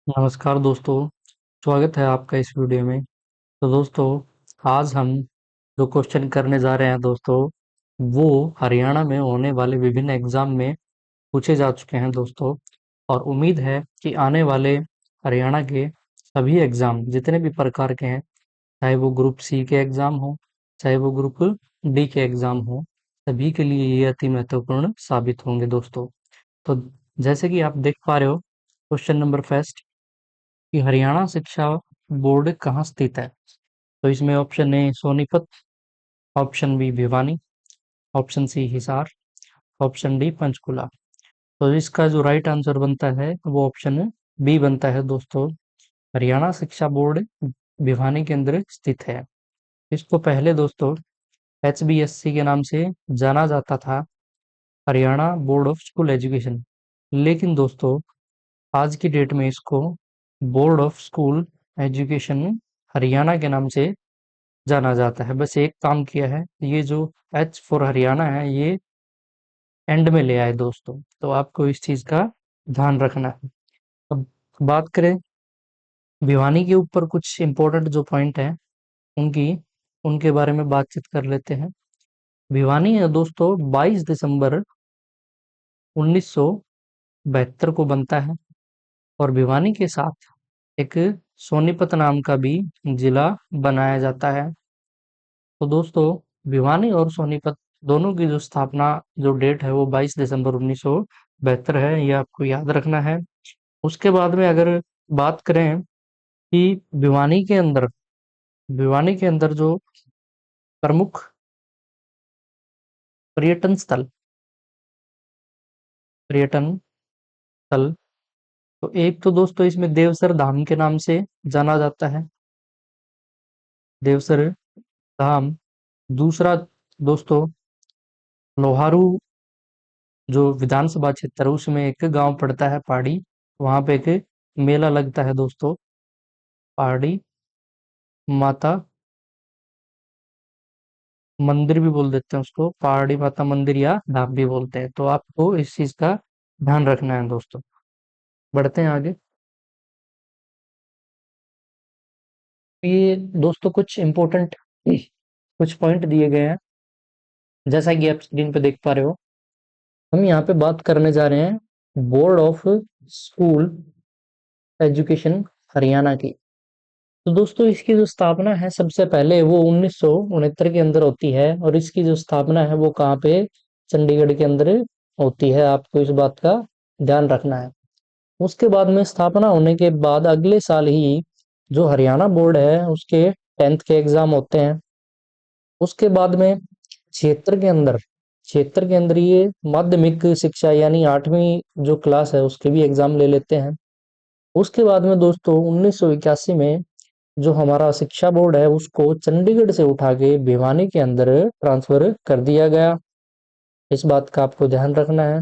नमस्कार दोस्तों, स्वागत है आपका इस वीडियो में। तो दोस्तों, आज हम जो क्वेश्चन करने जा रहे हैं दोस्तों, वो हरियाणा में होने वाले विभिन्न एग्जाम में पूछे जा चुके हैं दोस्तों। और उम्मीद है कि आने वाले हरियाणा के सभी एग्जाम जितने भी प्रकार के हैं, चाहे वो ग्रुप सी के एग्जाम हो, चाहे वो ग्रुप डी के एग्जाम हो, सभी के लिए ये अति महत्वपूर्ण साबित होंगे दोस्तों। तो जैसे कि आप देख पा रहे हो, क्वेश्चन नंबर फर्स्ट कि हरियाणा शिक्षा बोर्ड कहाँ स्थित है। तो इसमें option A Sonipat, option B Bhiwani, option C Hisar, option D Panchkula. तो इसका जो राइट आंसर बनता है वो ऑप्शन बी बनता है दोस्तों। हरियाणा शिक्षा बोर्ड भिवानी के अंदर स्थित है। इसको पहले दोस्तों HBSC के नाम से जाना जाता था, Haryana board of school education. लेकिन दोस्तों, आज की डेट में इसको board of school education Haryana के नाम से जाना जाता है। बस एक काम किया है, ये जो एच फॉर हरियाणा है ये एंड में ले आए दोस्तों। तो आपको इस चीज का ध्यान रखना है। अब बात करें भिवानी के ऊपर, कुछ इंपॉर्टेंट जो पॉइंट है उनकी उनके बारे में बातचीत कर लेते हैं। भिवानी है दोस्तों 22 दिसंबर 1972 को बनता है। और भिवानी के साथ एक सोनीपत नाम का भी जिला बनाया जाता है। तो दोस्तों, भिवानी और सोनीपत दोनों की जो स्थापना, जो डेट है वो 22 दिसंबर 1972 है, ये आपको याद रखना है। उसके बाद में अगर बात करें कि भिवानी के अंदर भिवानी के अंदर जो प्रमुख पर्यटन स्थल पर्यटन स्थल, तो एक तो दोस्तों इसमें देवसर धाम के नाम से जाना जाता है, देवसर धाम। दूसरा दोस्तों, लोहारू जो विधानसभा क्षेत्र है उसमें एक गांव पड़ता है पहाड़ी, वहां पे एक मेला लगता है दोस्तों, पहाड़ी माता मंदिर भी बोल देते हैं उसको, पहाड़ी माता मंदिर या धाम भी बोलते हैं। तो आपको इस चीज का ध्यान रखना है दोस्तों। बढ़ते हैं आगे। ये दोस्तों कुछ इम्पोर्टेंट कुछ पॉइंट दिए गए हैं, जैसा कि आप स्क्रीन पे देख पा रहे हो। हम यहाँ पे बात करने जा रहे हैं board of school education Haryana की। तो दोस्तों, इसकी जो स्थापना है सबसे पहले वो 1969 के अंदर होती है। और इसकी जो स्थापना है वो कहाँ पे, चंडीगढ़ के अंदर होती है। आपको इस बात का ध्यान रखना है। उसके बाद में स्थापना होने के बाद अगले साल ही जो हरियाणा बोर्ड है उसके 10th के एग्जाम होते हैं। उसके बाद में क्षेत्र के अंदर ये माध्यमिक शिक्षा यानी 8वीं जो क्लास है उसके भी एग्जाम ले लेते हैं। उसके बाद में दोस्तों 1981 में जो हमारा शिक्षा बोर्ड है उसको चंडीगढ़ से उठा के भिवानी के अंदर ट्रांसफर कर दिया गया। इस बात का आपको ध्यान रखना है।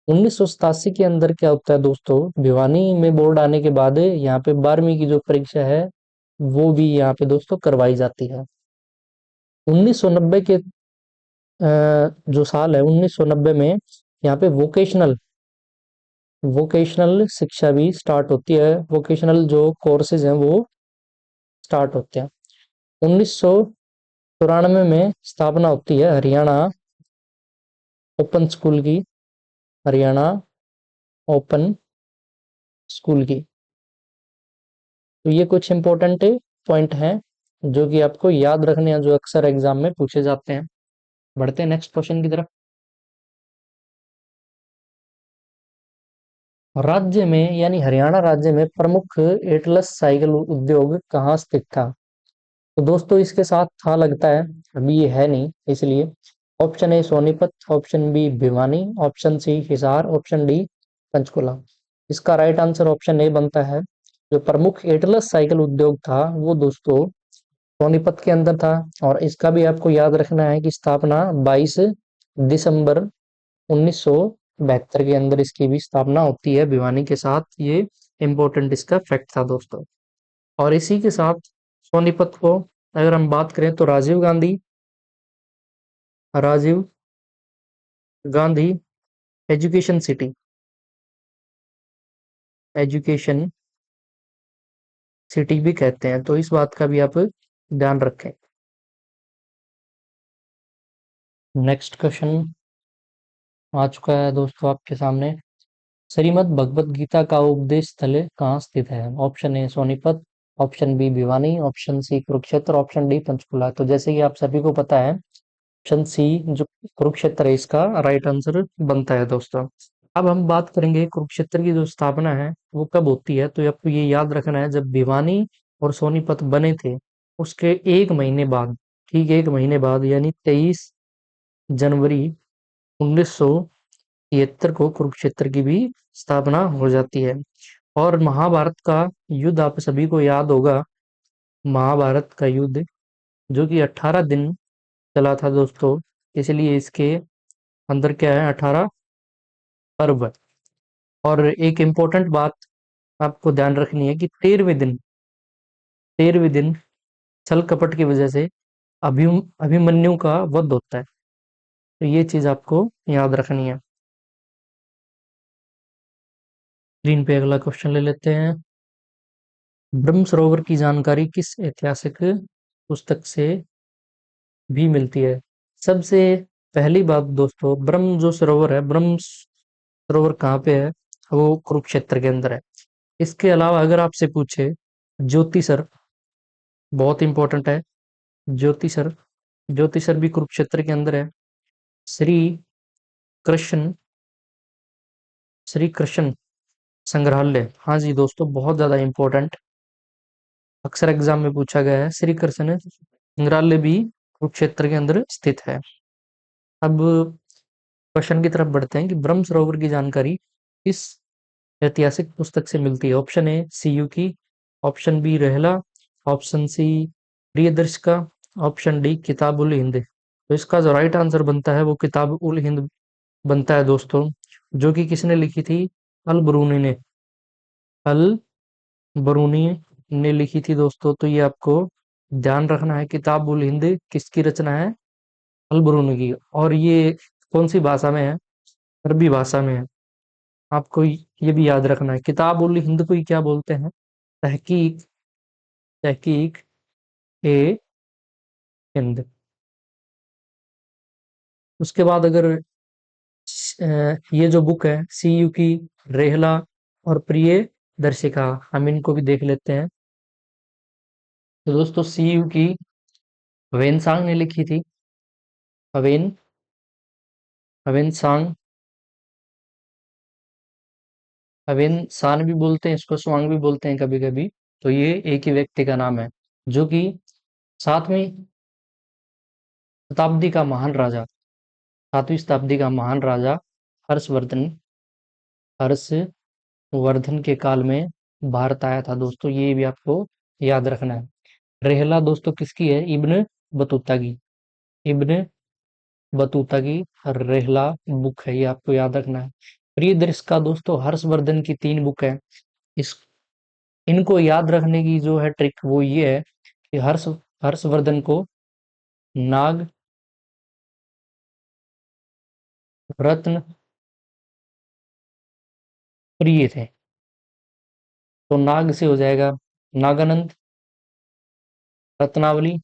1987 के अंदर क्या होता है दोस्तों, भिवानी में बोर्ड आने के बाद यहाँ पे 12वीं की जो परीक्षा है वो भी यहाँ पे दोस्तों करवाई जाती है। 1990 के जो साल है 1990 में यहाँ पे वोकेशनल शिक्षा भी स्टार्ट होती है, वोकेशनल जो कोर्सेज हैं वो स्टार्ट होते हैं। 1994 में स्थापना होती है हरियाणा ओपन स्कूल की, हरियाणा ओपन स्कूल की। तो ये कुछ इंपॉर्टेंट पॉइंट हैं जो कि आपको याद रखने हैं, जो अक्सर एग्जाम में पूछे जाते हैं। बढ़ते हैं नेक्स्ट क्वेश्चन की तरफ। राज्य में यानी हरियाणा राज्य में प्रमुख एटलस साइकिल उद्योग कहाँ स्थित था। तो दोस्तों, इसके साथ था लगता है, अभी ये है नहीं इसलिए। Option A Sonipat, option B Bhiwani, option C Hisar, option D Panchkula. इसका राइट आंसर ऑप्शन ए बनता है। जो प्रमुख एटलस साइकिल उद्योग था वो दोस्तों सोनीपत के अंदर था। और इसका भी आपको याद रखना है कि स्थापना 22 दिसंबर 1972 के अंदर इसकी भी स्थापना होती है भिवानी के साथ। ये इम्पोर्टेंट इसका फैक्ट था दोस्तों। और इसी के साथ सोनीपत को अगर हम बात करें तो Rajiv Gandhi education city education city भी कहते हैं, तो इस बात का भी आप ध्यान रखें। नेक्स्ट क्वेश्चन आ चुका है दोस्तों आपके सामने। श्रीमद् भगवत गीता का उपदेश स्थल कहाँ स्थित है? Option A Sonipat, option B Bhiwani, option C Kurukshetra, option D Panchkula. तो जैसे कि आप सभी को पता है, ऑप्शन सी जो कुरुक्षेत्र है इसका राइट आंसर बनता है दोस्तों। अब हम बात करेंगे कुरुक्षेत्र की जो स्थापना है वो कब होती है। तो आपको ये याद रखना है, जब भिवानी और सोनीपत बने थे उसके एक महीने बाद, ठीक एक महीने बाद यानी 23 जनवरी 1973 को कुरुक्षेत्र की भी स्थापना हो जाती है। और महाभारत का युद्ध आप सभी को याद होगा, महाभारत का युद्ध जो कि 18 दिन चला था दोस्तों, इसलिए इसके अंदर क्या है, 18 पर्व। और एक इम्पोर्टेंट बात आपको ध्यान रखनी है कि 13वें दिन छल कपट की वजह से अभिमन्यु का वध होता है। तो ये चीज आपको याद रखनी है। स्क्रीन पे अगला क्वेश्चन ले लेते हैं। ब्रह्म सरोवर की जानकारी किस ऐतिहासिक पुस्तक से भी मिलती है? सबसे पहली बात दोस्तों, ब्रह्म जो सरोवर है, ब्रह्म सरोवर कहाँ पे है? वो कुरुक्षेत्र के अंदर है। इसके अलावा अगर आपसे पूछे ज्योतिसर, बहुत इंपॉर्टेंट है, ज्योतिसर, ज्योतिसर भी कुरुक्षेत्र के अंदर है। श्री कृष्ण, श्री कृष्ण संग्रहालय, हाँ जी दोस्तों, बहुत ज्यादा इंपॉर्टेंट, अक्सर एग्जाम में पूछा गया है। श्री कृष्ण संग्रहालय भी कुरुक्षेत्र के अंदर स्थित है। अब क्वेश्चन की तरफ बढ़ते हैं कि ब्रह्म सरोवर की जानकारी किस ऐतिहासिक पुस्तक से मिलती है? Option A Si Yu Ki, option B Rihla, option C Priyadarshika, option D Kitab ul Hind. तो इसका जो राइट आंसर बनता है वो किताब उल हिंद बनता है दोस्तों, जो कि किसने लिखी थी? अल बरूनी ने, अल बरूनी ने लिखी थी दोस्तों। तो ये आपको ध्यान रखना है, किताब उल हिंद किसकी रचना है? अल बरूनी की। और ये कौन सी भाषा में है? अरबी भाषा में है। आपको ये भी याद रखना है, किताब उल हिंद को ही क्या बोलते हैं? तहकीक, तहकीक ए हिंद। उसके बाद अगर ये जो बुक है सीयू की, रेहला और प्रिय दर्शिका, हम इनको भी देख लेते हैं। तो दोस्तों सीयू की हवेन सांग ने लिखी थी, हवेन, हवेन सांग, हवेन सांग भी बोलते हैं इसको, स्वांग भी बोलते हैं कभी कभी। तो ये एक ही व्यक्ति का नाम है, जो कि 7वीं शताब्दी का महान राजा, 7वीं शताब्दी का महान राजा हर्षवर्धन, हर्षवर्धन के काल में भारत आया था दोस्तों। ये भी आपको याद रखना है। रेहला दोस्तों किसकी है? इब्न बतूता की, इब्न बतूता की रेहला बुक है, ये आपको याद रखना है। प्रियदर्श का दोस्तों हर्षवर्धन की 3 बुक है। इस इनको याद रखने की जो है ट्रिक वो ये है कि हर्षवर्धन को नाग रत्न प्रिय थे। तो नाग से हो जाएगा नागानंद, रत्नावली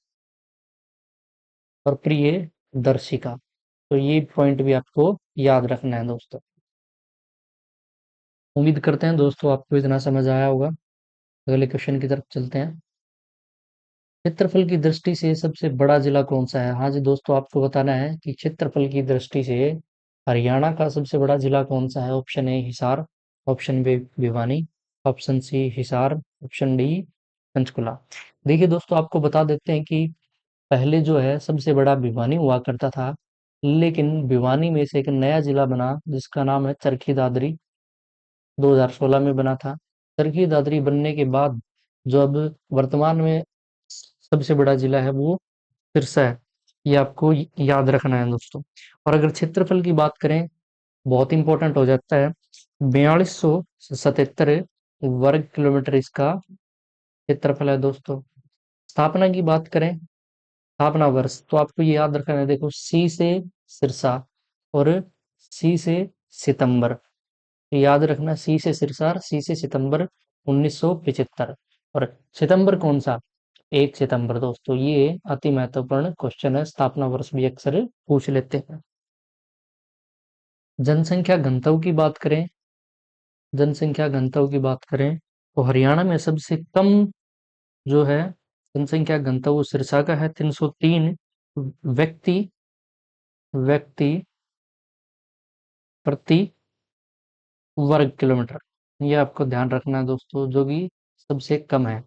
और प्रिय दर्शिका। तो ये पॉइंट भी आपको याद रखना है दोस्तों। उम्मीद करते हैं दोस्तों आपको इतना समझ आया होगा। अगले क्वेश्चन की तरफ चलते हैं। क्षेत्रफल की दृष्टि से सबसे बड़ा जिला कौन सा है? हाँ जी दोस्तों, आपको बताना है कि क्षेत्रफल की दृष्टि से हरियाणा का सबसे बड़ा जिला कौन सा है? Option A Hisar, option B Bhiwani, option C Hisar, option D Panchkula. देखिए दोस्तों, आपको बता देते हैं कि पहले जो है सबसे बड़ा भिवानी हुआ करता था, लेकिन भिवानी में से एक नया जिला बना जिसका नाम है चरखी दादरी, 2016 में बना था। चरखी दादरी बनने के बाद जो अब वर्तमान में सबसे बड़ा जिला है वो सिरसा है। ये आपको याद रखना है दोस्तों। और अगर क्षेत्रफल की बात करें, बहुत इंपॉर्टेंट हो जाता है, 4277 वर्ग किलोमीटर इसका क्षेत्रफल है दोस्तों। स्थापना की बात करें, स्थापना वर्ष, तो आपको ये याद रखना है, देखो सी से सिरसा और सी से सितंबर। तो याद रखना, सी से सिरसा, सी से सितंबर 1975। और सितंबर कौन सा? 1 सितंबर दोस्तों। ये अति महत्वपूर्ण क्वेश्चन है, स्थापना वर्ष भी अक्सर पूछ लेते हैं। जनसंख्या घनत्व की बात करें, जनसंख्या घनत्व की बात करें तो हरियाणा में सबसे कम जो है जनसंख्या घनत्व वो सिरसा का है, 303 व्यक्ति व्यक्ति प्रति वर्ग किलोमीटर। ये आपको ध्यान रखना है दोस्तों, जो कि सबसे कम है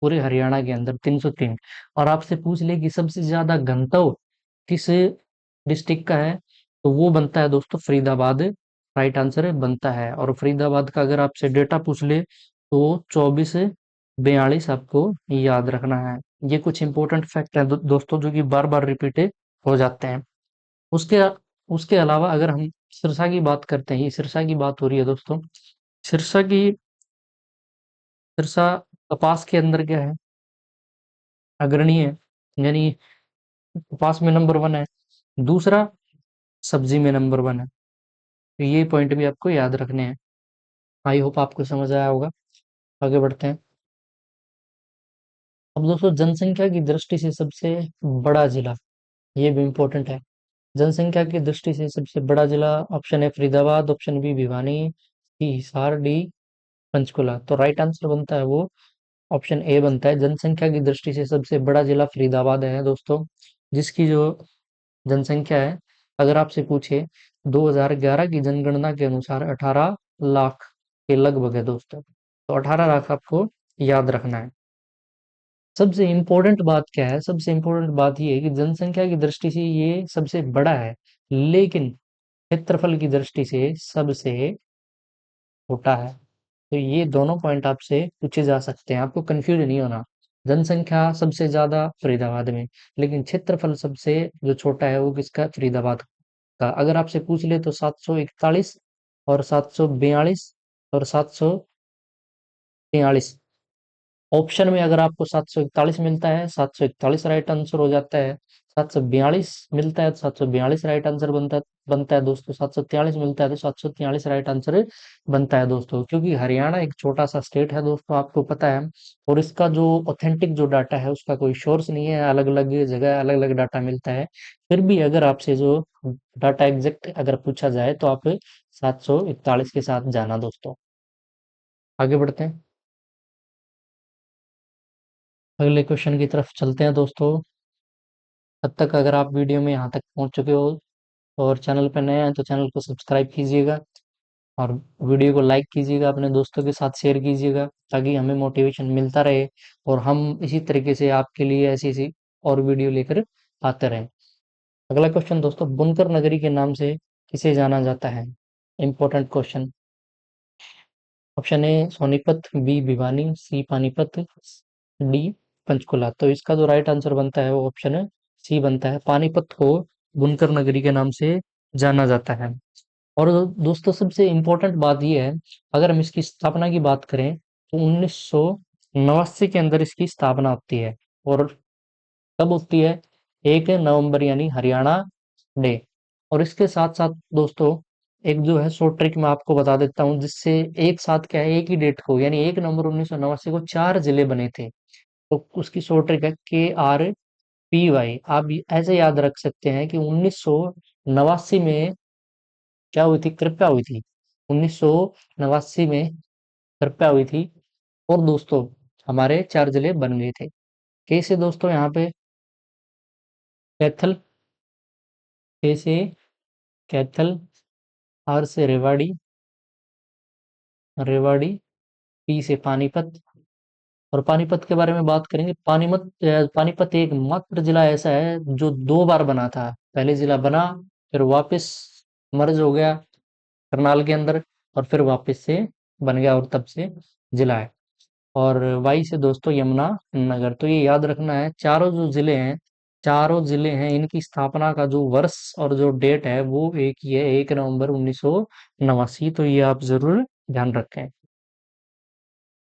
पूरे हरियाणा के अंदर, 303। और आपसे पूछ ले कि सबसे ज्यादा घनत्व किस डिस्ट्रिक्ट का है, तो वो बनता है दोस्तों फरीदाबाद। राइट आंसर बनता है। और फरीदाबाद का अगर आपसे डेटा पूछ ले तो 2442 आपको याद रखना है। ये कुछ इंपॉर्टेंट फैक्ट है दोस्तों, जो कि बार बार रिपीट हो जाते हैं। उसके उसके अलावा अगर हम सिरसा की बात करते हैं, ये सिरसा की बात हो रही है दोस्तों। सिरसा की सिरसा कपास के अंदर क्या है? अग्रणी है, यानी कपास में नंबर 1 है। दूसरा, सब्जी में नंबर 1 है। तो ये पॉइंट भी आपको याद रखने हैं। आई होप आपको समझ आया होगा। आगे बढ़ते हैं। अब दोस्तों जनसंख्या की दृष्टि से सबसे बड़ा जिला, ये भी इम्पोर्टेंट है। जनसंख्या की दृष्टि से सबसे बड़ा जिला, ऑप्शन है फरीदाबाद, ऑप्शन बी भिवानी, सी हिसार, डी पंचकुला। तो राइट आंसर बनता है वो ऑप्शन ए बनता है। जनसंख्या की दृष्टि से सबसे बड़ा जिला फरीदाबाद है दोस्तों, जिसकी जो जनसंख्या है, अगर आपसे पूछे 2011 की जनगणना के अनुसार 18 लाख के लगभग है दोस्तों। तो 18 लाख आपको याद रखना है। सबसे इम्पोर्टेंट बात क्या है? सबसे इम्पोर्टेंट बात ये है कि जनसंख्या की दृष्टि से ये सबसे बड़ा है, लेकिन क्षेत्रफल की दृष्टि से सबसे छोटा है। तो ये दोनों पॉइंट आपसे पूछे जा सकते हैं, आपको कंफ्यूज नहीं होना। जनसंख्या सबसे ज्यादा फरीदाबाद में, लेकिन क्षेत्रफल सबसे जो छोटा है वो किसका? फरीदाबाद का। अगर आपसे पूछ ले तो 741 और 742 और 743। ऑप्शन में अगर आपको 741 मिलता है, 741 राइट आंसर हो जाता है। 742 मिलता है तो 742 राइट आंसर बनता है दोस्तों। 743 मिलता है तो 743 राइट आंसर बनता है दोस्तों। क्योंकि हरियाणा एक छोटा सा स्टेट है दोस्तों, आपको पता है। और इसका जो ऑथेंटिक जो डाटा है उसका कोई सोर्स नहीं है, अलग अलग जगह अलग अलग डाटा मिलता है। फिर भी अगर आपसे जो डाटा एग्जैक्ट अगर पूछा जाए तो आप 741 के साथ जाना दोस्तों। आगे बढ़ते हैं, अगले क्वेश्चन की तरफ चलते हैं दोस्तों। तब तक अगर आप वीडियो में यहाँ तक पहुँच चुके हो और चैनल पर नए हैं तो चैनल को सब्सक्राइब कीजिएगा और वीडियो को लाइक कीजिएगा, अपने दोस्तों के साथ शेयर कीजिएगा, ताकि हमें मोटिवेशन मिलता रहे और हम इसी तरीके से आपके लिए ऐसी ऐसी और वीडियो लेकर आते रहें। अगला क्वेश्चन दोस्तों, बुनकर नगरी के नाम से किसे जाना जाता है? Important question. Option A Sonipat, B Bhiwani, C Panipat, D Panchkula. तो इसका जो राइट आंसर बनता है वो ऑप्शन है सी बनता है। पानीपत को बुनकर नगरी के नाम से जाना जाता है। और दोस्तों सबसे इम्पोर्टेंट बात ये है, अगर हम इसकी स्थापना की बात करें तो 1989 के अंदर इसकी स्थापना होती है। और कब होती है? 1 नवंबर, यानी हरियाणा डे। और इसके साथ साथ दोस्तों एक जो है शॉर्ट ट्रिक मैं आपको बता देता हूँ, जिससे एक साथ क्या है, एक ही डेट को यानी 1 नवंबर 1989 को 4 जिले बने थे। तो उसकी शॉर्ट ट्रिक है KRPY। आप ऐसे याद रख सकते हैं कि 1989 में क्या हुई थी? कृपया हुई थी। 1989 में कृपया हुई थी। और दोस्तों हमारे 4 जिले बन गए थे। कैसे दोस्तों? यहाँ पे कैथल, के से कैथल, आर से रेवाड़ी, रेवाड़ी, पी से पानीपत। और पानीपत के बारे में बात करेंगे, पानीपत एक मात्र जिला ऐसा है जो 2 बार बना था। पहले जिला बना, फिर वापस मर्ज हो गया करनाल के अंदर, और फिर वापस से बन गया और तब से जिला है। और वाई से दोस्तों यमुना नगर। तो ये याद रखना है, चारों जिले हैं इनकी स्थापना का जो वर्ष और जो डेट है वो एक ही है, 1 नवंबर 1989। तो ये आप जरूर ध्यान रखें।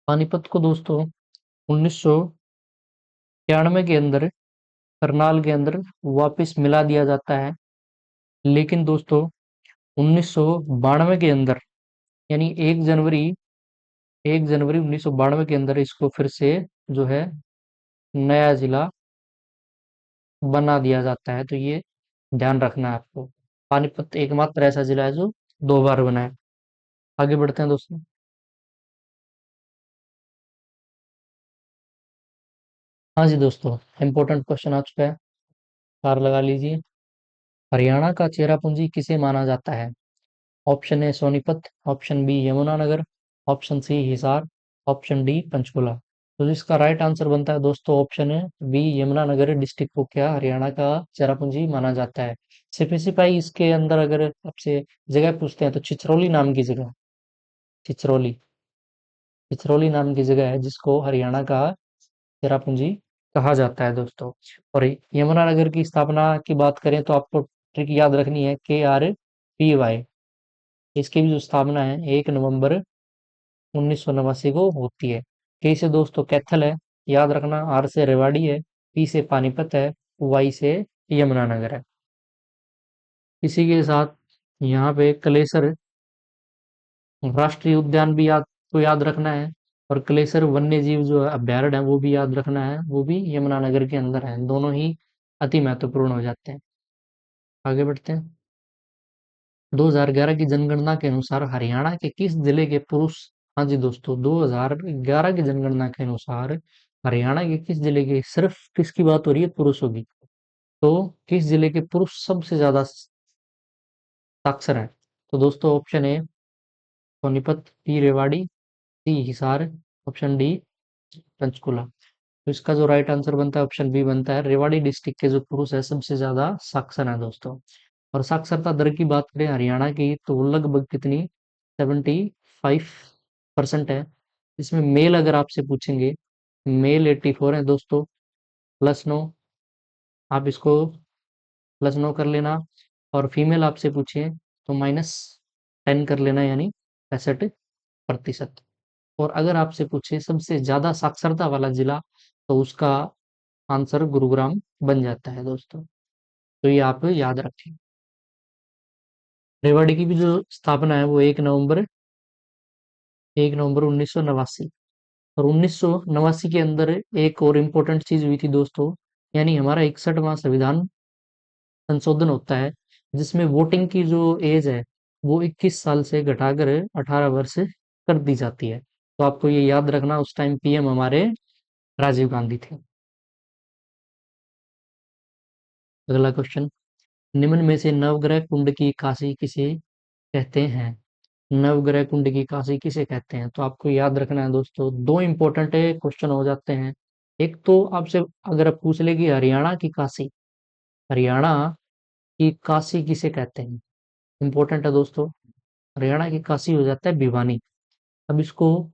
पानीपत को दोस्तों 1991 के अंदर करनाल के अंदर वापस मिला दिया जाता है। लेकिन दोस्तों 1992 के अंदर, यानी 1 जनवरी 1 जनवरी 1992 के अंदर इसको फिर से जो है नया जिला बना दिया जाता है। तो ये ध्यान रखना है आपको। पानीपत एकमात्र ऐसा जिला है जो 2 बार बना है। आगे बढ़ते हैं दोस्तों। हाँ जी दोस्तों, इम्पोर्टेंट क्वेश्चन आ चुका है, कार लगा लीजिए। हरियाणा का चेरापूंजी किसे माना जाता है? Option A Sonipat, option B Yamunanagar, option C Hisar, option D Panchkula. तो जिसका राइट आंसर बनता है दोस्तों ऑप्शन है बी, यमुनानगर डिस्ट्रिक्ट को क्या हरियाणा का चेरापूंजी माना जाता है। स्पेसिफाई इसके अंदर अगर आपसे जगह पूछते हैं तो चिचरौली नाम की जगह, चिचरौली, चिचरौली नाम की जगह है जिसको हरियाणा का चेरापूंजी कहा जाता है दोस्तों। और यमुनानगर की स्थापना की बात करें तो आपको ट्रिक याद रखनी है, KRPY। इसकी भी जो स्थापना है 1 नवंबर 1989 को होती है। के से दोस्तों कैथल है, याद रखना। आर से रेवाड़ी है, पी से पानीपत है, वाई से यमुनानगर है। इसी के साथ यहाँ पे कलेसर राष्ट्रीय उद्यान भी याद रखना है। और कलेसर वन्य जीव जो है अभ्यारण्य है वो भी याद रखना है, वो भी यमुनानगर के अंदर है। दोनों ही अति महत्वपूर्ण हो जाते हैं। आगे बढ़ते हैं। 2011 की जनगणना के अनुसार हरियाणा के किस जिले के पुरुष, हाँ जी दोस्तों, 2011 की जनगणना के अनुसार हरियाणा के किस जिले के, सिर्फ किसकी बात हो रही है, पुरुषों की। तो किस जिले के पुरुष सबसे ज्यादा साक्षर हैं? तो दोस्तों option A Sonipat, B Rewari, C Hisar, option D Panchkula. तो इसका जो राइट आंसर बनता है ऑप्शन बी बनता है। रेवाड़ी डिस्ट्रिक्ट के जो पुरुष है सबसे ज्यादा साक्षर है दोस्तों। और साक्षरता दर की बात करें हरियाणा की तो वो लगभग कितनी, 75% है। इसमें मेल अगर आपसे पूछेंगे, मेल 84 है दोस्तों, +9, आप इसको +9 कर लेना। और फीमेल आपसे पूछे तो -10 कर लेना, यानी 65%। और अगर आपसे पूछे सबसे ज्यादा साक्षरता वाला जिला तो उसका आंसर गुरुग्राम बन जाता है दोस्तों। तो ये आप याद रखें। रेवाड़ी की भी जो स्थापना है वो 1 नवंबर 1989। और 1989 के अंदर एक और इम्पोर्टेंट चीज हुई थी दोस्तों, यानी हमारा 61वां संविधान संशोधन होता है जिसमें वोटिंग की जो एज है वो 21 साल से घटाकर 18 वर्ष कर दी जाती है। तो आपको ये याद रखना, उस टाइम PM हमारे राजीव गांधी थे। अगला क्वेश्चन, निम्न में से नवग्रह कुंड की काशी किसे कहते हैं? नवग्रह कुंड की काशी किसे कहते हैं? तो आपको याद रखना है दोस्तों, दो इंपॉर्टेंट क्वेश्चन हो जाते हैं। एक तो आपसे अगर आप पूछ ले कि हरियाणा की काशी, हरियाणा की काशी किसे कहते हैं, इंपॉर्टेंट है दोस्तों। हरियाणा की काशी हो जाता है भिवानी। अब इसको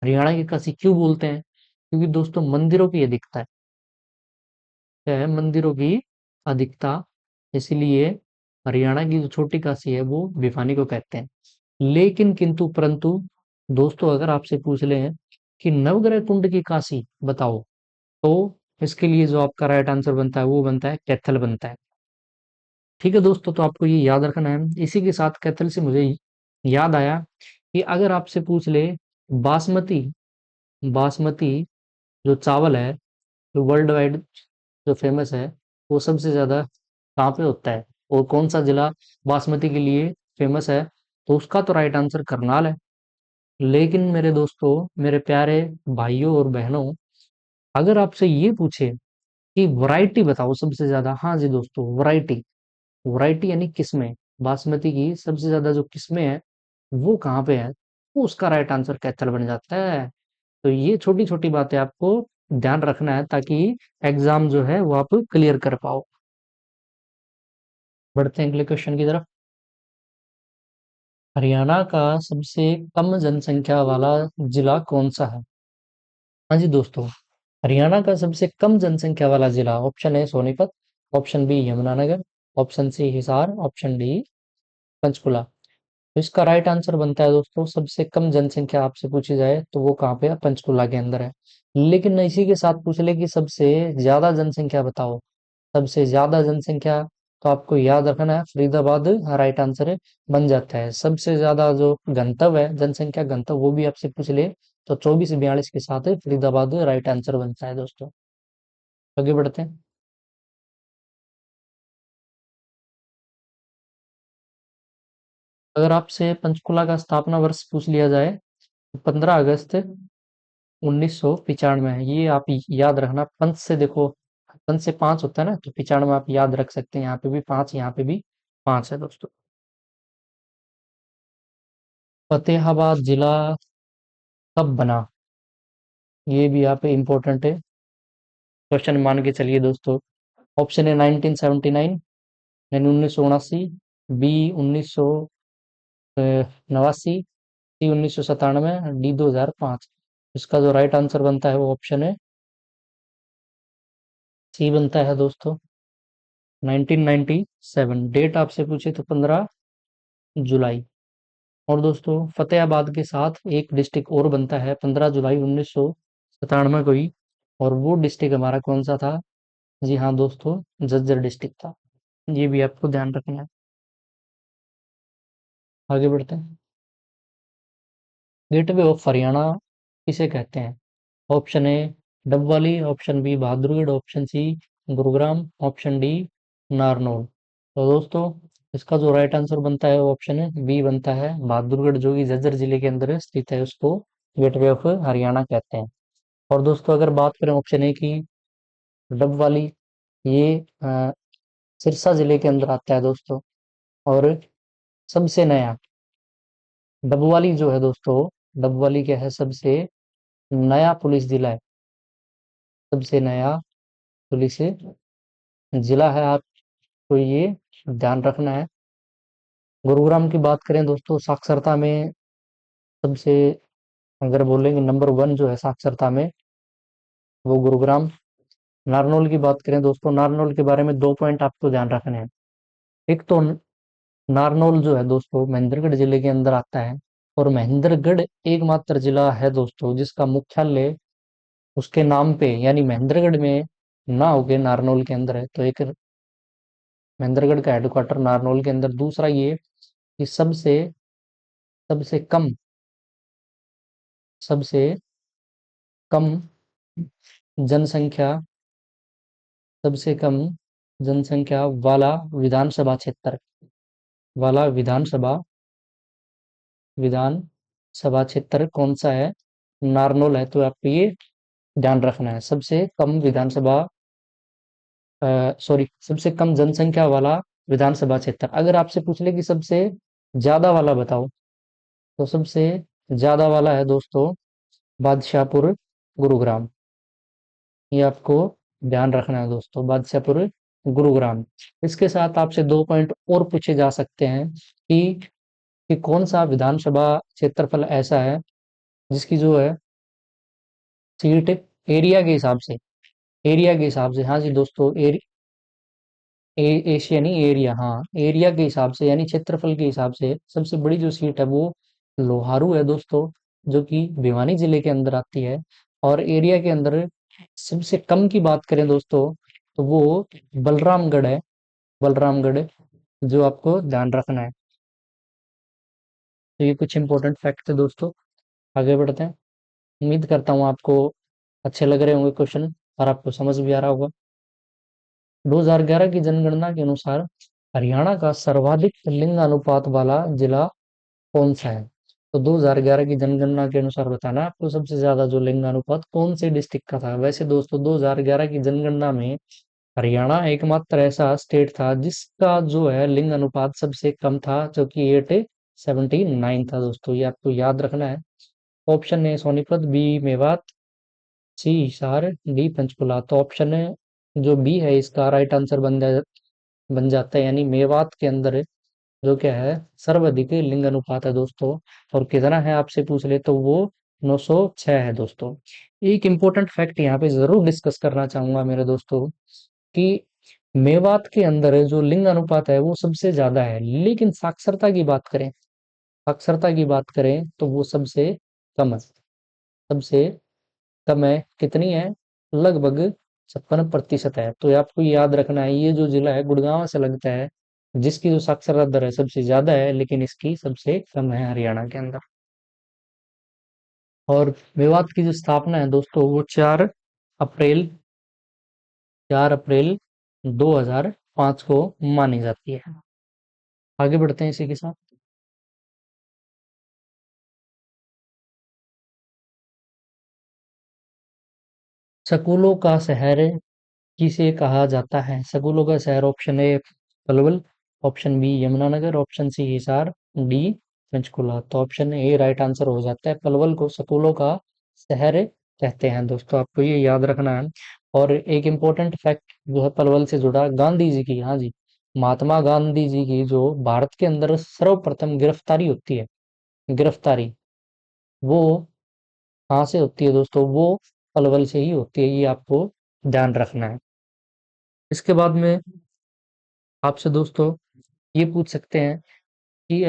हरियाणा की काशी क्यों बोलते हैं? क्योंकि दोस्तों मंदिरों की अधिकता है, मंदिरों की अधिकता, इसलिए हरियाणा की जो छोटी काशी है वो भिवानी को कहते हैं। लेकिन किंतु परंतु दोस्तों अगर आपसे पूछ ले कि नवग्रह कुंड की काशी बताओ, तो इसके लिए जो आपका राइट आंसर बनता है वो बनता है कैथल बनता है। ठीक है दोस्तों, तो आपको ये याद रखना है। इसी के साथ कैथल से मुझे याद आया कि अगर आपसे पूछ ले बासमती, बासमती जो चावल है, जो वर्ल्ड वाइड जो फेमस है, वो सबसे ज्यादा कहाँ पे होता है और कौन सा जिला बासमती के लिए फेमस है? तो उसका तो राइट आंसर करनाल है। लेकिन मेरे दोस्तों, मेरे प्यारे भाइयों और बहनों, अगर आपसे ये पूछे कि वैरायटी बताओ सबसे ज्यादा, हाँ जी दोस्तों, वैरायटी, वैरायटी यानी किस्में, बासमती की सबसे ज्यादा जो किस्में हैं वो कहाँ पे है, वो उसका राइट आंसर कैथल बन जाता है। तो ये छोटी छोटी बातें आपको ध्यान रखना है ताकि एग्जाम जो है वो आप क्लियर कर पाओ। बढ़ते हैं अगले क्वेश्चन की तरफ। हरियाणा का सबसे कम जनसंख्या वाला जिला कौन सा है? हाँ जी दोस्तों, हरियाणा का सबसे कम जनसंख्या वाला जिला, option A Sonipat, option B Yamunanagar, option C Hisar, option D Panchkula. तो इसका राइट आंसर बनता है दोस्तों, सबसे कम जनसंख्या आपसे पूछी जाए तो वो कहाँ पे है, पंचकुला के अंदर है। लेकिन इसी के साथ पूछ ले कि सबसे ज्यादा जनसंख्या बताओ, सबसे ज्यादा जनसंख्या, तो आपको याद रखना है फरीदाबाद राइट आंसर बन जाता है। सबसे ज्यादा जो घनत्व है, जनसंख्या घनत्व, वो भी आपसे पूछ ले तो 2442 के साथ फरीदाबाद राइट आंसर बनता है दोस्तों। आगे बढ़ते हैं। अगर आपसे पंचकुला का स्थापना वर्ष पूछ लिया जाए तो 15 अगस्त 1995 है। ये आप याद रखना। पंच से देखो, पंच से 5 होता है ना, तो 95 आप याद रख सकते हैं। यहाँ पे भी 5, यहाँ पे भी 5 है दोस्तों। फतेहाबाद जिला कब बना? ये भी यहाँ पे इम्पोर्टेंट है क्वेश्चन मान के चलिए दोस्तों। ऑप्शन है 1979, यानी 1979, बी 1989, सी 1997, डी 2005। इसका जो राइट आंसर बनता है वो ऑप्शन है सी बनता है दोस्तों, 1997। डेट आपसे पूछे तो 15 जुलाई। और दोस्तों फतेहाबाद के साथ एक डिस्ट्रिक्ट और बनता है 15 जुलाई 1997 को ही, और वो डिस्ट्रिक्ट हमारा कौन सा था? जी हाँ दोस्तों, झज्जर डिस्ट्रिक्ट था। ये भी आपको ध्यान रखना है। आगे बढ़ते हैं। गेटवे ऑफ हरियाणा किसे कहते हैं? Option A Dabwali, option B Bahadurgarh, option C Gurugram, option D Narnaul. तो दोस्तों इसका जो राइट आंसर बनता है वो ऑप्शन है बी बनता है बहादुरगढ़, जो कि झज्जर जिले के अंदर स्थित है, उसको गेटवे ऑफ हरियाणा कहते हैं। और दोस्तों अगर बात करें ऑप्शन ए की, डबवाली, ये सिरसा जिले के अंदर आता है दोस्तों। और सबसे नया डबवाली जो है दोस्तों, डबवाली क्या है? सबसे नया पुलिस जिला है, सबसे नया पुलिस जिला है। आपको ये ध्यान रखना है। गुरुग्राम की बात करें दोस्तों, साक्षरता में सबसे, अगर बोलेंगे नंबर 1 जो है साक्षरता में, वो गुरुग्राम। नारनौल की बात करें दोस्तों, नारनौल के बारे में 2 पॉइंट आपको ध्यान रखने हैं। एक तो नारनौल जो है दोस्तों महेंद्रगढ़ जिले के अंदर आता है, और महेंद्रगढ़ एकमात्र जिला है दोस्तों जिसका मुख्यालय उसके नाम पे, यानी महेंद्रगढ़ में ना होके नारनौल के अंदर है। तो एक महेंद्रगढ़ का हेडक्वार्टर नारनौल के अंदर। दूसरा ये कि सबसे सबसे कम सबसे कम जनसंख्या सबसे कम जनसंख्या विधानसभा क्षेत्र वाला विधानसभा क्षेत्र कौन सा है? नारनौल है। तो आपको ये ध्यान रखना है। सबसे कम विधानसभा, सॉरी, सबसे कम जनसंख्या वाला विधानसभा क्षेत्र। अगर आपसे पूछ ले कि सबसे ज्यादा वाला बताओ, तो सबसे ज्यादा वाला है दोस्तों बादशाहपुर गुरुग्राम। ये आपको ध्यान रखना है दोस्तों, बादशाहपुर गुरुग्राम। इसके साथ आपसे 2 पॉइंट और पूछे जा सकते हैं कि कौन सा विधानसभा क्षेत्रफल ऐसा है जिसकी जो है सीट एरिया के हिसाब से, एरिया के हिसाब से, हाँ जी दोस्तों, एशिया नहीं एरिया, हाँ एरिया के हिसाब से, यानी क्षेत्रफल के हिसाब से सबसे बड़ी जो सीट है वो लोहारू है दोस्तों, जो कि भिवानी जिले के अंदर आती है। और एरिया के अंदर सबसे कम की बात करें दोस्तों, तो वो बलरामगढ़ है, बलरामगढ़, जो आपको ध्यान रखना है। तो ये कुछ इंपॉर्टेंट फैक्ट थे दोस्तों। आगे बढ़ते हैं। उम्मीद करता हूँ आपको अच्छे लग रहे होंगे क्वेश्चन, और आपको समझ भी आ रहा होगा। 2011 की जनगणना के अनुसार हरियाणा का सर्वाधिक लिंग अनुपात वाला जिला कौन सा है? तो 2011 की जनगणना के अनुसार बताना आपको सबसे ज्यादा जो लिंग अनुपात कौन से डिस्ट्रिक्ट का था। वैसे दोस्तों 2011 की जनगणना में हरियाणा एकमात्र ऐसा स्टेट था जिसका जो है लिंग अनुपात सबसे कम था, जो कि 879 था दोस्तों। ये आपको याद रखना है। Option A Sonipat, B Mewat, C Hisar, D Panchkula. तो ऑप्शन है जो बी है इसका राइट आंसर बन जाता है, यानी मेवात के अंदर जो क्या है सर्वाधिक लिंग अनुपात है दोस्तों। और कितना है आपसे पूछ ले तो वो 906 है दोस्तों। एक इंपॉर्टेंट फैक्ट यहाँ पे जरूर डिस्कस करना चाहूंगा मेरे दोस्तों, कि मेवात के अंदर जो लिंग अनुपात है वो सबसे ज्यादा है, लेकिन साक्षरता की बात करें तो वो सबसे कम है, सबसे कम है। कितनी है? लगभग 56% है। तो ये आपको याद रखना है, ये जो जिला है गुड़गांव से लगता है, जिसकी जो साक्षरता दर है सबसे ज्यादा है, लेकिन इसकी सबसे कम है हरियाणा के अंदर। और मेवात की जो स्थापना है दोस्तों, वो अप्रैल 4 अप्रैल 2005 को मानी जाती है। आगे बढ़ते हैं इसी के साथ। स्कूलों का शहर किसे कहा जाता है? स्कूलों का शहर, option A Palwal, option B Yamunanagar, option C Hisar, D Panchkula. तो ऑप्शन ए राइट आंसर हो जाता है, पलवल को स्कूलों का शहर कहते हैं दोस्तों, आपको ये याद रखना है। और एक इम्पोर्टेंट फैक्ट जो है पलवल से जुड़ा, गांधी जी की, हाँ जी, महात्मा गांधी जी की जो भारत के अंदर सर्वप्रथम गिरफ्तारी होती है, गिरफ्तारी, वो कहाँ से होती है दोस्तों? वो पलवल से ही होती है, ये आपको ध्यान रखना है। इसके बाद में आपसे दोस्तों ये पूछ सकते हैं कि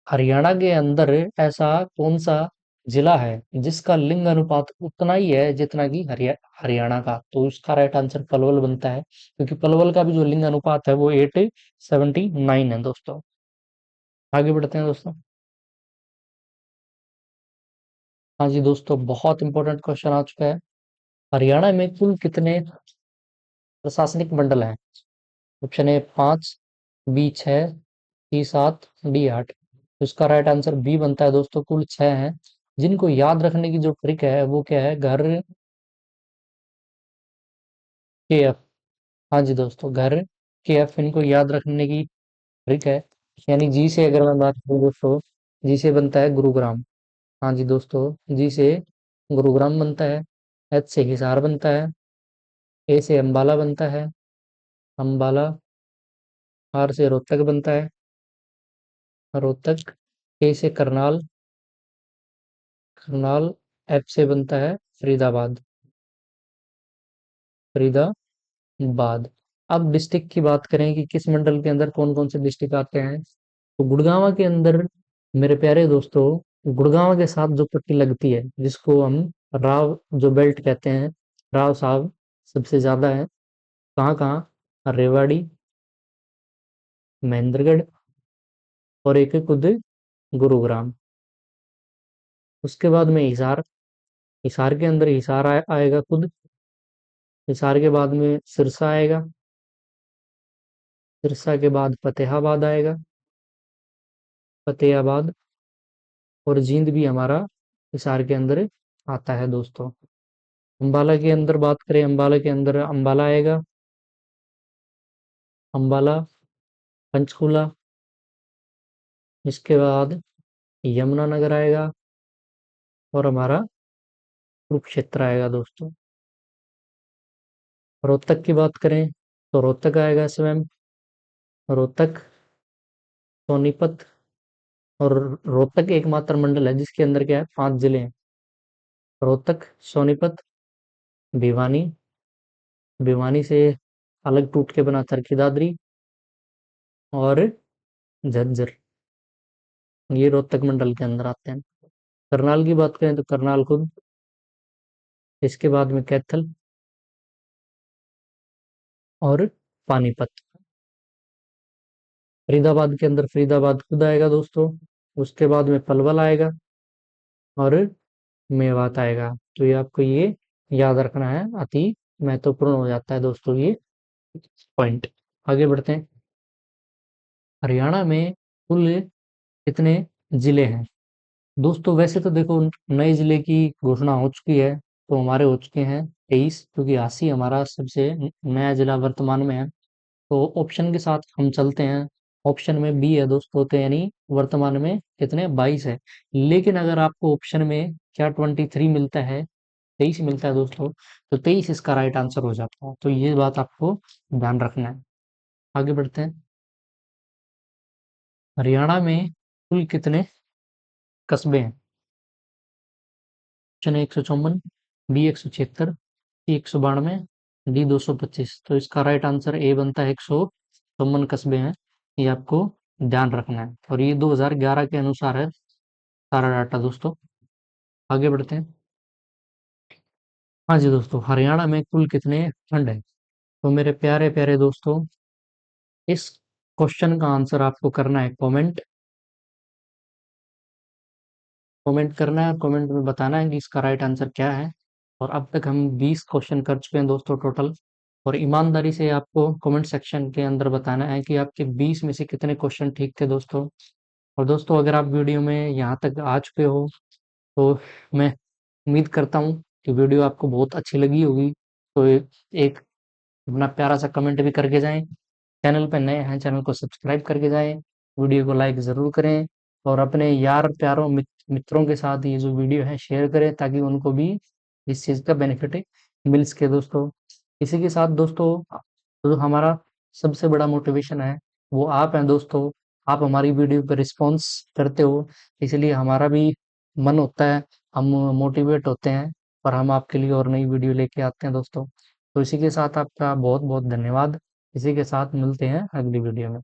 हरियाणा के अंदर ऐसा कौन सा जिला है जिसका लिंग अनुपात उतना ही है जितना कि हरियाणा का? तो उसका राइट आंसर पलवल बनता है, क्योंकि पलवल का भी जो लिंग अनुपात है वो 879 है दोस्तों। आगे बढ़ते हैं दोस्तों। हाँ जी दोस्तों, बहुत इंपॉर्टेंट क्वेश्चन आ चुका है। हरियाणा में कुल कितने प्रशासनिक मंडल हैं? Option A 5, B 6, C 7, D 8। तो इसका राइट आंसर बी बनता है दोस्तों, कुल 6 हैं। जिनको याद रखने की जो ट्रिक है वो क्या है? घर के एफ। हाँ जी दोस्तों, घर के एफ इनको याद रखने की ट्रिक है। यानी जी से अगर मैं बात करूँ दोस्तों, जी से बनता है गुरुग्राम। हाँ जी दोस्तों, जी से गुरुग्राम बनता है। एच से हिसार बनता है। ए से अंबाला बनता है, अंबाला। आर से रोहतक बनता है, रोहतक। ए से करनाल, करनाल। एफ से बनता है फरीदाबाद, फरीदाबाद। अब डिस्ट्रिक्ट की बात करें कि किस मंडल के अंदर कौन कौन से डिस्ट्रिक्ट आते हैं, तो गुड़गांव के अंदर मेरे प्यारे दोस्तों, गुड़गांव के साथ जो पट्टी लगती है जिसको हम राव जो बेल्ट कहते हैं, राव साहब सबसे ज्यादा है। कहाँ कहाँ? रेवाड़ी, महेंद्रगढ़, और एक है खुद गुरुग्राम। उसके बाद में हिसार, हिसार के अंदर हिसार आएगा खुद। हिसार के बाद में सिरसा आएगा, सिरसा के बाद फतेहाबाद आएगा, फतेहाबाद। और जींद भी हमारा हिसार के अंदर आता है दोस्तों। अंबाला के अंदर बात करें, अंबाला के अंदर अंबाला आएगा, अंबाला, पंचकुला। इसके बाद यमुनानगर आएगा, और हमारा कुरुक्षेत्र आएगा दोस्तों। रोहतक की बात करें तो रोहतक आएगा स्वयं, रोहतक, सोनीपत। और रोहतक एकमात्र मंडल है जिसके अंदर क्या है, 5 जिले हैं। रोहतक, सोनीपत, भिवानी, भिवानी से अलग टूट के बना चरखी दादरी, और झज्जर। ये रोहतक मंडल के अंदर आते हैं। करनाल की बात करें तो करनाल खुद, इसके बाद में कैथल, और पानीपत। फरीदाबाद के अंदर फरीदाबाद खुद आएगा दोस्तों। उसके बाद में पलवल आएगा, और मेवात आएगा। तो ये आपको ये याद रखना है, अति महत्वपूर्ण हो जाता है दोस्तों ये पॉइंट। आगे बढ़ते हैं। हरियाणा में कुल कितने जिले हैं दोस्तों? वैसे तो देखो, नए जिले की घोषणा हो चुकी है, तो हमारे हो चुके हैं 23, क्योंकि हासी हमारा सबसे नया जिला वर्तमान में है। तो ऑप्शन के साथ हम चलते हैं। ऑप्शन में बी है दोस्तों, तो यानी वर्तमान में कितने, 22 है। लेकिन अगर आपको ऑप्शन में क्या 23 मिलता है, 23 मिलता है दोस्तों, तो 23 इसका राइट आंसर हो जाता है। तो ये बात आपको ध्यान रखना है। आगे बढ़ते हैं। हरियाणा में कुल कितने कस्बे हैं? Option A 154, B 176, C 192, D 225। तो इसका राइट आंसर ए बनता है, 154 कस्बे हैं। ये आपको ध्यान रखना है, और ये 2011 के अनुसार है सारा डाटा दोस्तों। आगे बढ़ते हैं। हाँ जी दोस्तों, हरियाणा में कुल कितने खंड हैं? तो मेरे प्यारे प्यारे दोस्तों, इस क्वेश्चन का आंसर आपको करना है कमेंट। कमेंट करना है और कमेंट में बताना है कि इसका राइट आंसर क्या है। और अब तक हम 20 क्वेश्चन कर चुके हैं दोस्तों टोटल। और ईमानदारी से आपको कमेंट सेक्शन के अंदर बताना है कि आपके 20 में से कितने क्वेश्चन ठीक थे दोस्तों। और दोस्तों, अगर आप वीडियो में यहाँ तक आ चुके हो तो मैं उम्मीद करता हूँ कि वीडियो आपको बहुत अच्छी लगी होगी। तो एक अपना प्यारा सा कमेंट भी करके जाएं। चैनल पे नए हैं, चैनल को सब्सक्राइब करके जाएं। वीडियो को लाइक ज़रूर करें और अपने यार प्यारों मित्रों के साथ ये जो वीडियो है शेयर करें, ताकि उनको भी इस चीज़ का बेनिफिट मिल सके दोस्तों। इसी के साथ दोस्तों, जो हमारा सबसे बड़ा मोटिवेशन है वो आप हैं दोस्तों। आप हमारी वीडियो पर रिस्पॉन्स करते हो, इसलिए हमारा भी मन होता है, हम मोटिवेट होते हैं और हम आपके लिए और नई वीडियो लेके आते हैं दोस्तों। तो इसी के साथ आपका बहुत बहुत धन्यवाद। इसी के साथ मिलते हैं अगली वीडियो में।